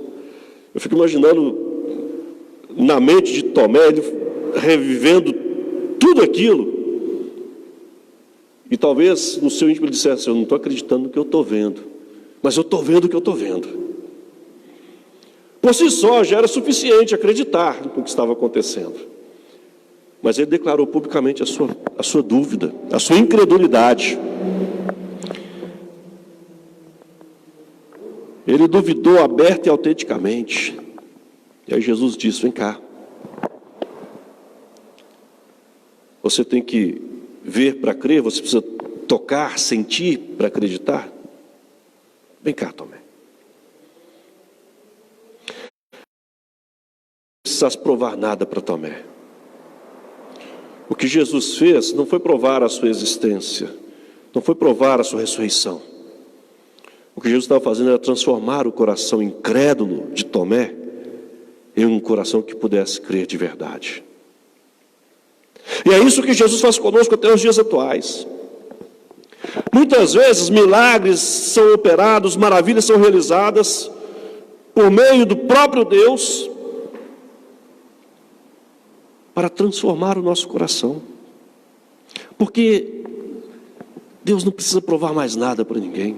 Eu fico imaginando na mente de Tomé, ele revivendo tudo aquilo. E talvez no seu íntimo ele dissesse, eu não estou acreditando no que eu estou vendo, mas eu estou vendo o que eu estou vendo. Por si só já era suficiente acreditar no que estava acontecendo. Mas ele declarou publicamente a sua dúvida, a sua incredulidade. Ele duvidou aberta e autenticamente. E aí Jesus disse, vem cá. Você tem que ver para crer, você precisa tocar, sentir para acreditar. Vem cá, Tomé. Não precisasse provar nada para Tomé. O que Jesus fez não foi provar a sua existência, não foi provar a sua ressurreição. O que Jesus estava fazendo era transformar o coração incrédulo de Tomé em um coração que pudesse crer de verdade. E é isso que Jesus faz conosco até os dias atuais. Muitas vezes milagres são operados, maravilhas são realizadas, por meio do próprio Deus, para transformar o nosso coração. Porque Deus não precisa provar mais nada para ninguém.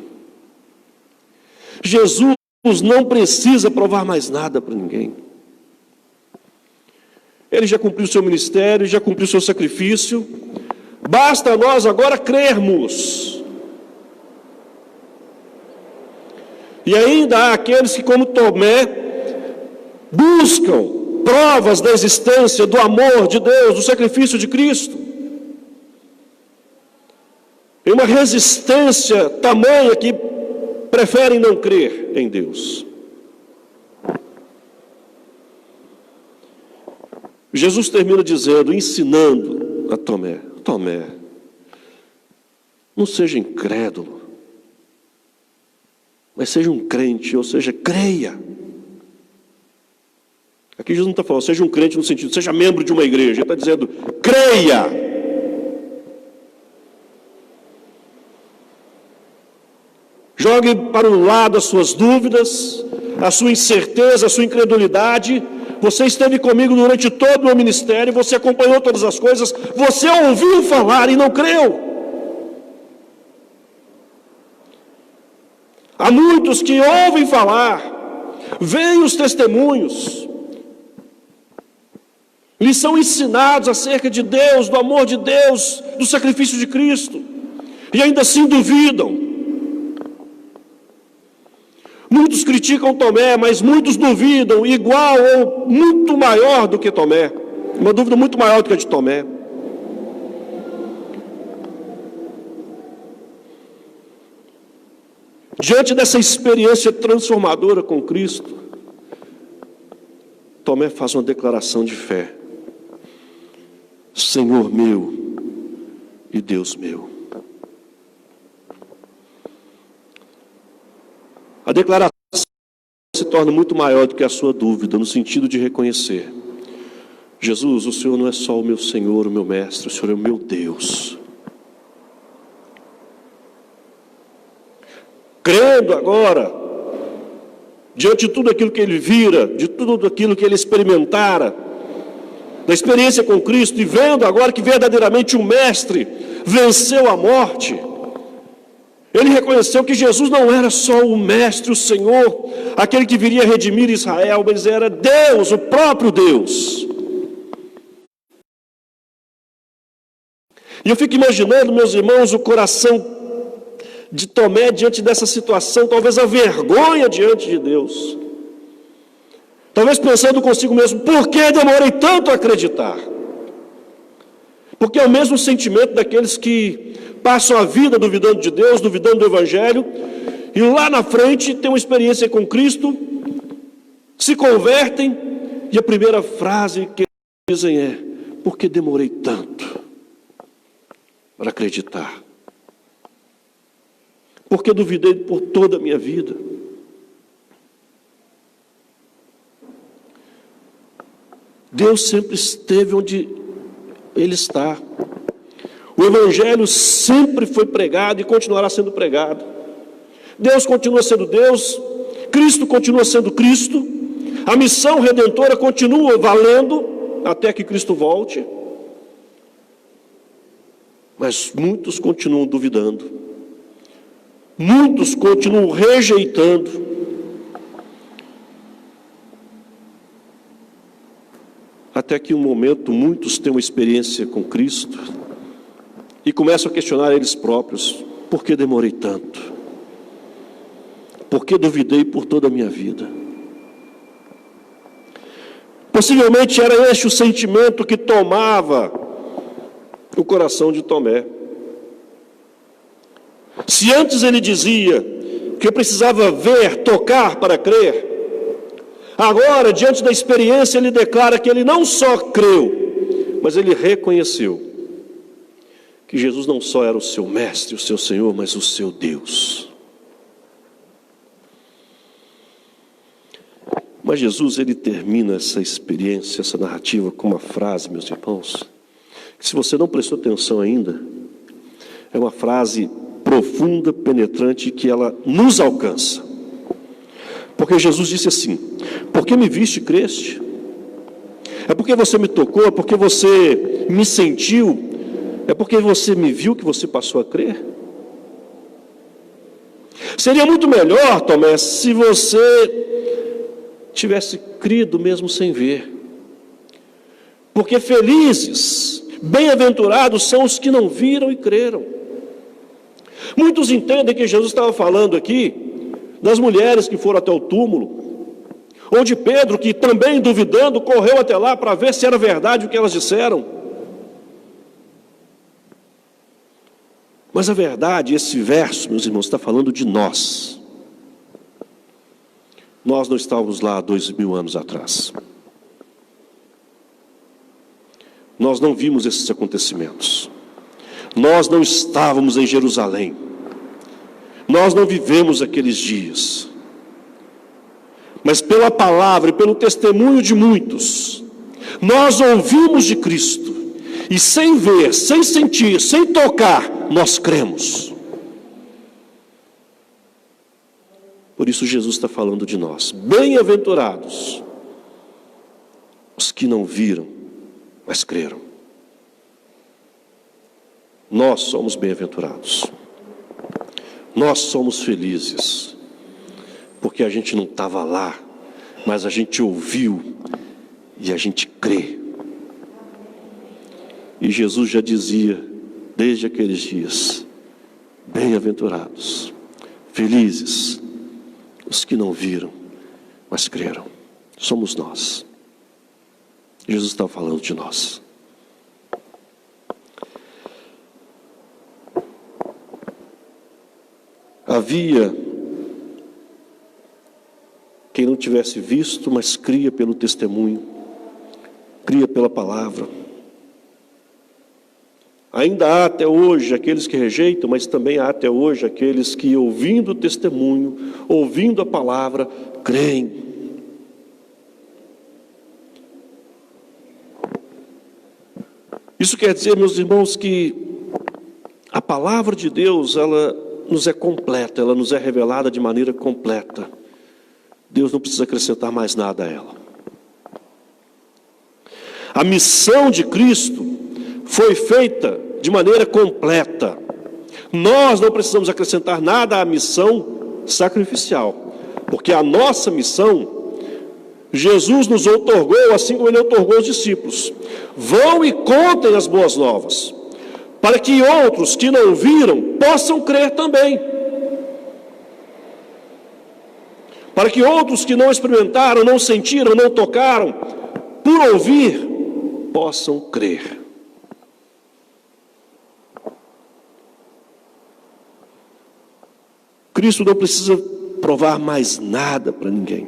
Jesus não precisa provar mais nada para ninguém. Ele já cumpriu o seu ministério, já cumpriu o seu sacrifício. Basta a nós agora crermos. E ainda há aqueles que, como Tomé, buscam provas da existência, do amor de Deus, do sacrifício de Cristo. E uma resistência tamanha que preferem não crer em Deus. Jesus termina dizendo, ensinando a Tomé: Tomé, não seja incrédulo, mas seja um crente, ou seja, creia. Aqui Jesus não está falando, seja um crente no sentido, seja membro de uma igreja. Ele está dizendo, creia. Jogue para um lado as suas dúvidas, a sua incerteza, a sua incredulidade. Você esteve comigo durante todo o meu ministério, você acompanhou todas as coisas, você ouviu falar e não creu. Há muitos que ouvem falar, veem os testemunhos, lhes são ensinados acerca de Deus, do amor de Deus, do sacrifício de Cristo, e ainda assim duvidam. Muitos criticam Tomé, mas muitos duvidam, igual ou muito maior do que Tomé. Uma dúvida muito maior do que a de Tomé. Diante dessa experiência transformadora com Cristo, Tomé faz uma declaração de fé: Senhor meu e Deus meu. A declaração se torna muito maior do que a sua dúvida, no sentido de reconhecer: Jesus, o Senhor não é só o meu Senhor, o meu Mestre, o Senhor é o meu Deus. Crendo agora, diante de tudo aquilo que ele vira, de tudo aquilo que ele experimentara, da experiência com Cristo, e vendo agora que verdadeiramente o Mestre venceu a morte, ele reconheceu que Jesus não era só o Mestre, o Senhor, aquele que viria redimir Israel, mas era Deus, o próprio Deus. E eu fico imaginando, meus irmãos, o coração de Tomé diante dessa situação, talvez a vergonha diante de Deus. Talvez pensando consigo mesmo, por que demorei tanto a acreditar? Porque é o mesmo sentimento daqueles que passam a vida duvidando de Deus, duvidando do Evangelho, e lá na frente tem uma experiência com Cristo, se convertem, e a primeira frase que dizem é: por que demorei tanto para acreditar? Porque duvidei por toda a minha vida. Deus sempre esteve onde Ele está. O Evangelho sempre foi pregado e continuará sendo pregado. Deus continua sendo Deus, Cristo continua sendo Cristo, a missão redentora continua valendo até que Cristo volte. Mas muitos continuam duvidando. Muitos continuam rejeitando. Até que um momento muitos têm uma experiência com Cristo e começam a questionar eles próprios: por que demorei tanto? Por que duvidei por toda a minha vida? Possivelmente era este o sentimento que tomava o coração de Tomé. Se antes ele dizia que eu precisava ver, tocar para crer, agora, diante da experiência, ele declara que ele não só creu, mas ele reconheceu que Jesus não só era o seu Mestre, o seu Senhor, mas o seu Deus. Mas Jesus, ele termina essa experiência, essa narrativa, com uma frase, meus irmãos, que se você não prestou atenção ainda, é uma frase profunda, penetrante, que ela nos alcança. Porque Jesus disse assim: porque me viste, creste? É porque você me tocou, é porque você me sentiu, é porque você me viu que você passou a crer? Seria muito melhor, Tomé, se você tivesse crido mesmo sem ver. Porque felizes, bem-aventurados são os que não viram e creram. Muitos entendem que Jesus estava falando aqui das mulheres que foram até o túmulo, ou de Pedro, que também duvidando, correu até lá para ver se era verdade o que elas disseram. Mas a verdade, esse verso, meus irmãos, está falando de nós. Nós não estávamos lá há 2000 anos atrás. Nós não vimos esses acontecimentos. Nós não estávamos em Jerusalém. Nós não vivemos aqueles dias. Mas pela palavra e pelo testemunho de muitos, nós ouvimos de Cristo. E sem ver, sem sentir, sem tocar, nós cremos. Por isso Jesus está falando de nós. Bem-aventurados os que não viram, mas creram. Nós somos bem-aventurados. Nós somos felizes. Porque a gente não estava lá, mas a gente ouviu e a gente crê. E Jesus já dizia, desde aqueles dias: bem-aventurados, felizes, os que não viram, mas creram. Somos nós. Jesus está falando de nós. Havia quem não tivesse visto, mas cria pelo testemunho, cria pela palavra. Ainda há até hoje aqueles que rejeitam, mas também há até hoje aqueles que, ouvindo o testemunho, ouvindo a palavra, creem. Isso quer dizer, meus irmãos, que a palavra de Deus, ela nos é completa, ela nos é revelada de maneira completa. Deus não precisa acrescentar mais nada a ela. A missão de Cristo foi feita de maneira completa. Nós não precisamos acrescentar nada à missão sacrificial, porque a nossa missão, Jesus nos outorgou, assim como Ele outorgou os discípulos. Vão e contem as boas novas, para que outros que não viram possam crer também. Para que outros que não experimentaram, não sentiram, não tocaram, por ouvir, possam crer. Cristo não precisa provar mais nada para ninguém.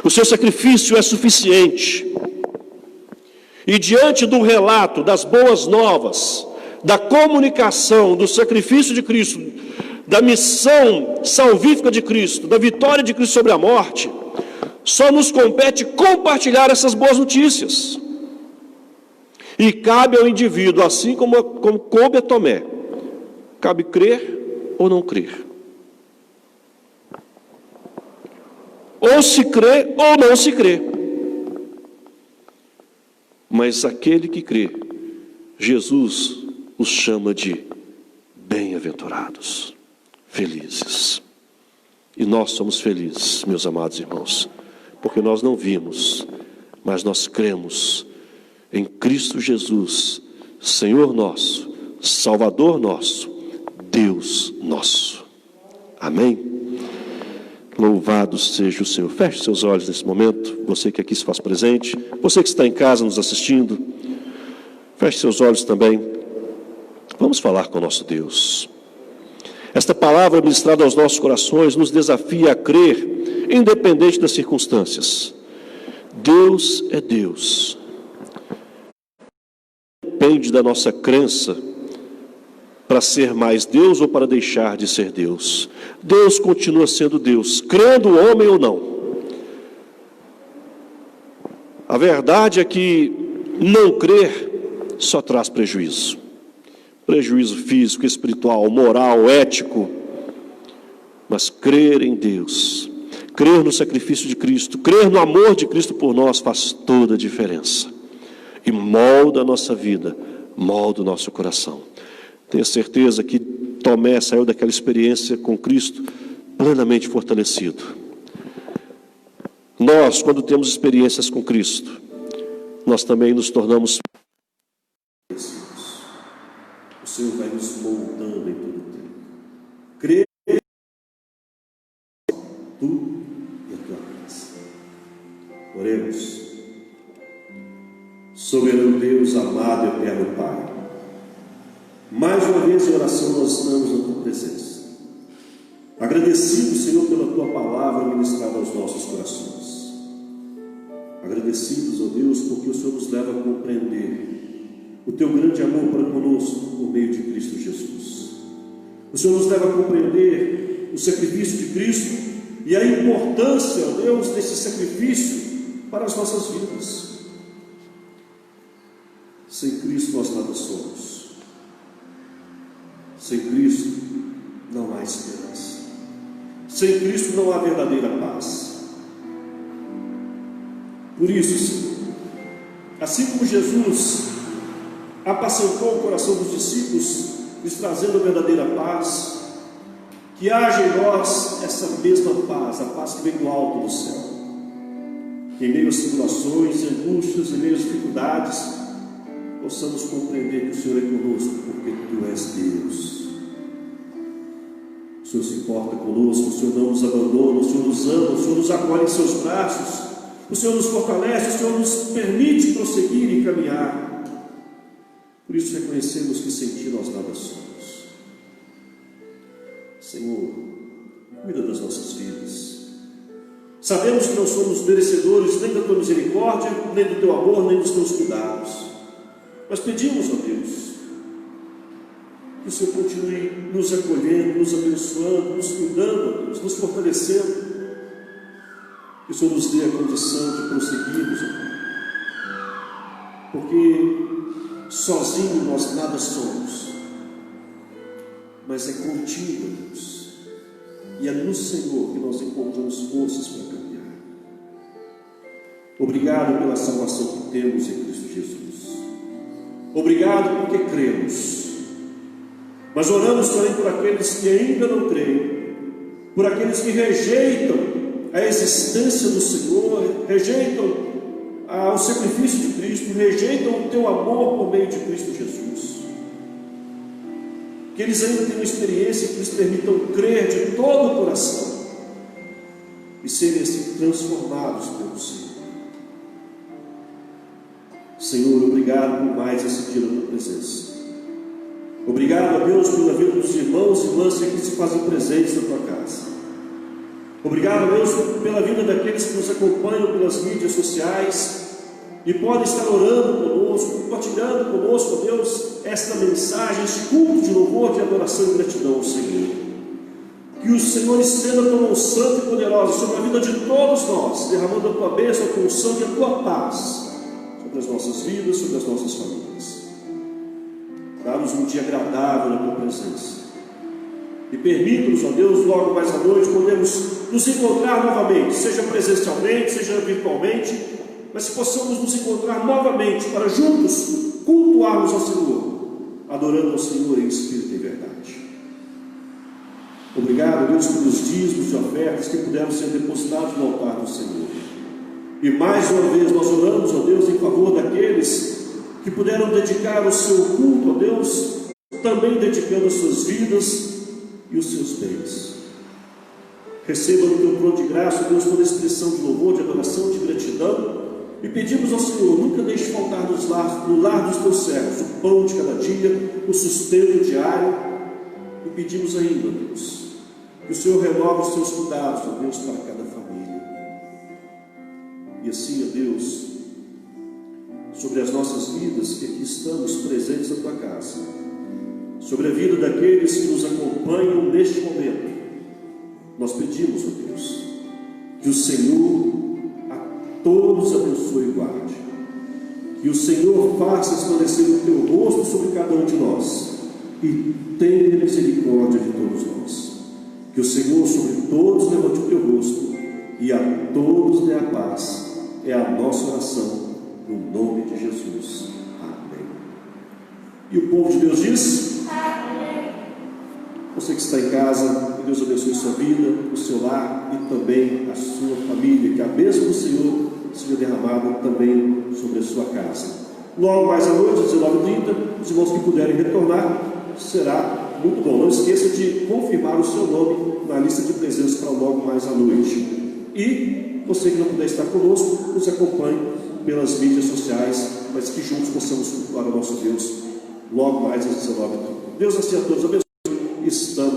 O seu sacrifício é suficiente. E diante do relato das boas novas, da comunicação, do sacrifício de Cristo, da missão salvífica de Cristo, da vitória de Cristo sobre a morte, só nos compete compartilhar essas boas notícias. E cabe ao indivíduo, assim como coube a Tomé, cabe crer ou não crer. Ou se crê ou não se crê. Mas aquele que crê, Jesus os chama de bem-aventurados, felizes. E nós somos felizes, meus amados irmãos, porque nós não vimos, mas nós cremos em Cristo Jesus, Senhor nosso, Salvador nosso, Deus nosso. Amém? Louvado seja o Senhor. Feche seus olhos nesse momento, você que aqui se faz presente, você que está em casa nos assistindo, feche seus olhos também. Vamos falar com o nosso Deus. Esta palavra ministrada aos nossos corações nos desafia a crer, independente das circunstâncias. Deus é Deus. Depende da nossa crença para ser mais Deus ou para deixar de ser Deus. Deus continua sendo Deus, crendo o homem ou não. A verdade é que não crer só traz prejuízo. Prejuízo físico, espiritual, moral, ético. mas crer em Deus, crer no sacrifício de Cristo, crer no amor de Cristo por nós faz toda a diferença. E molda a nossa vida, molda o nosso coração. Tenha certeza que Tomé saiu daquela experiência com Cristo plenamente fortalecido. Nós, quando temos experiências com Cristo, nós também nos tornamos. O Senhor vai nos moldando em todo o tempo. Crer tu e a tua casa. Oremos. Soberano Deus, amado e eterno Pai, mais uma vez em oração nós estamos na tua presença. Agradecido, Senhor, pela tua palavra ministrada aos nossos corações. Agradecidos, ó Deus, porque o Senhor nos leva a compreender o teu grande amor para conosco por meio de Cristo Jesus. O Senhor nos leva a compreender o sacrifício de Cristo e a importância, ó Deus, desse sacrifício para as nossas vidas. Sem Cristo nós nada somos. Sem Cristo não há esperança. Sem Cristo não há verdadeira paz. Por isso, Senhor, assim como Jesus apacentou o coração dos discípulos, lhes trazendo a verdadeira paz, que haja em nós essa mesma paz, a paz que vem do alto do céu. Que em meio às tribulações, angústias, em meio às dificuldades, possamos compreender que o Senhor é conosco, porque Tu és Deus. O Senhor se importa conosco, o Senhor não nos abandona, o Senhor nos ama, o Senhor nos acolhe em seus braços, o Senhor nos fortalece, o Senhor nos permite prosseguir e caminhar. Por isso reconhecemos que sem Ti nós nada somos. Senhor, cuida das nossas vidas. Sabemos que não somos merecedores nem da Tua misericórdia, nem do Teu amor, nem dos Teus cuidados. Mas pedimos, ó Deus, que o Senhor continue nos acolhendo, nos abençoando, nos cuidando, ó Deus, nos fortalecendo. Que o Senhor nos dê a condição de prosseguirmos, ó Deus. Porque sozinho nós nada somos, mas é contigo, Deus. E é no Senhor que nós encontramos forças para caminhar. Obrigado pela salvação que temos em Cristo Jesus. Obrigado porque cremos, mas oramos também por aqueles que ainda não creem, por aqueles que rejeitam a existência do Senhor, rejeitam o sacrifício de Cristo, rejeitam o Teu amor por meio de Cristo Jesus. Que eles ainda tenham experiência que lhes permitam crer de todo o coração e serem assim transformados pelo Senhor. Senhor, obrigado por mais esse dia da Tua presença. Obrigado, a Deus, pela vida dos irmãos e irmãs que se fazem presentes na Tua casa. Obrigado, Deus, pela vida daqueles que nos acompanham pelas mídias sociais e podem estar orando conosco, compartilhando conosco, Deus, esta mensagem, este culto de louvor, de adoração e gratidão ao Senhor. Que o Senhor estenda a Tua mão santa e poderosa sobre a vida de todos nós, derramando a Tua bênção, a Tua unção e a Tua paz sobre as nossas vidas, sobre as nossas famílias. Dá-nos um dia agradável na Tua presença. E permita-nos, ó Deus, logo mais à noite, podermos nos encontrar novamente, seja presencialmente, seja virtualmente, mas que possamos nos encontrar novamente para juntos cultuarmos ao Senhor, adorando ao Senhor em espírito e verdade. Obrigado, Deus, pelos dízimos e ofertas que puderam ser depositados no altar do Senhor. E mais uma vez nós oramos, ó Deus, em favor daqueles que puderam dedicar o seu culto, ó Deus, também dedicando as suas vidas e os seus bens. Receba no Teu trono de graça, Deus, toda expressão de louvor, de adoração, de gratidão, e pedimos ao Senhor, nunca deixe faltar no lar dos Teus servos o pão de cada dia, o sustento diário, e pedimos ainda, Deus, que o Senhor renove os Teus cuidados, ó Deus, para cada família. E assim, ó Deus, sobre as nossas vidas que aqui estamos presentes na Tua casa, sobre a vida daqueles que nos acompanham neste momento, nós pedimos, ó Deus, que o Senhor a todos abençoe e guarde, que o Senhor faça esclarecer o Teu rosto sobre cada um de nós e tenha misericórdia de todos nós. Que o Senhor sobre todos levante o teu rosto e a todos dê a paz. É a nossa oração, no nome de Jesus. Amém. E o povo de Deus diz: amém. Você que está em casa, que Deus abençoe sua vida, o seu lar e também a sua família. Que a bênção do Senhor seja derramada também sobre a sua casa. Logo mais à noite, às 19h30, os irmãos que puderem retornar, será muito bom. Não esqueça de confirmar o seu nome na lista de presença para logo mais à noite. E você que não puder estar conosco, nos acompanhe pelas mídias sociais, mas que juntos possamos cultuar o nosso Deus logo mais às 19h30. Deus assim a todos abençoe. Estamos